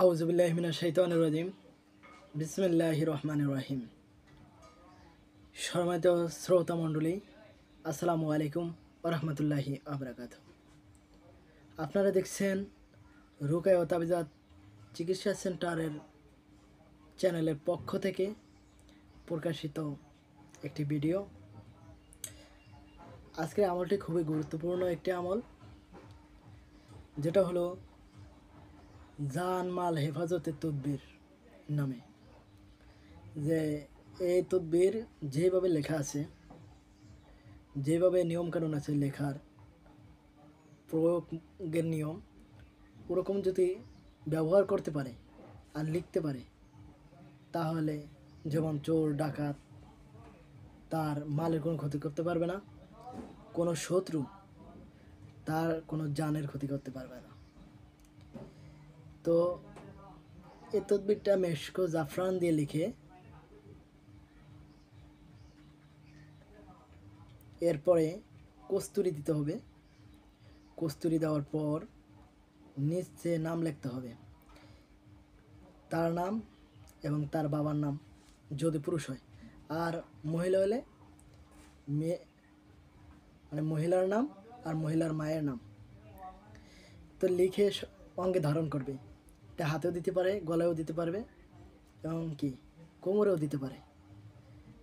আউযুবিল্লাহি মিনাশ শাইতানির রাজিম। বিসমিল্লাহির রহমানির রহিম। সম্মানিত শ্রোতা মণ্ডলী, আসসালামু আলাইকুম ওয়া রাহমাতুল্লাহি ওয়া বারাকাতুহু। আপনারা দেখছেন রুকায়া ও তাবিজাত চিকিৎসা সেন্টারের চ্যানেলের পক্ষ থেকে প্রকাশিত একটি ভিডিও। আজকের আমলটি খুবই গুরুত্বপূর্ণ একটি আমল, যেটা হলো জান মাল হেফাজতের তদবির নামে। যে এই তদবির যেভাবে লেখা আছে, যেভাবে নিয়মকানুন আছে লেখার প্রয়োগের নিয়ম, ওরকম যদি ব্যবহার করতে পারে আর লিখতে পারে, তাহলে যেমন চোর ডাকাত তার মালের কোনো ক্ষতি করতে পারবে না, কোনো শত্রু তার কোনো জানের ক্ষতি করতে পারবে না। তো এই তদবিরটা মেশক জাফরান দিয়ে লিখে এরপরে কস্তুরি দিতে হবে। কস্তুরি দেওয়ার পর নিচে নাম লিখতে হবে, তার নাম এবং তার বাবার নাম যদি পুরুষ হয়, আর মহিলা হলে মেয়ে মানে মহিলার নাম আর মহিলার মায়ের নাম। তো লিখে অঙ্গে ধারণ করবে। এটা হাতেও দিতে পারে, গলায়ও দিতে পারবে, এবং কি কোমরেও দিতে পারে।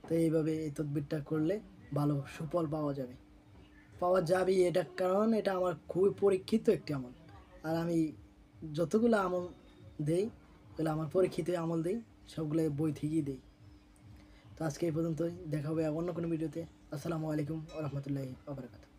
তো এইভাবে এই তদবিরটা করলে ভালো সুফল পাওয়া যাবে। এটা কারণ এটা আমার খুবই পরীক্ষিত একটি আমল। আর আমি যতগুলো আমল দেই, এগুলো আমার পরীক্ষিত আমল দেই, সবগুলো বই থেকেই দেই। তো আজকে এই পর্যন্তই, দেখা হবে অন্য কোনো ভিডিওতে। আসসালামু আলাইকুম ওয়া রাহমাতুল্লাহি ওয়া বারাকাতুহু।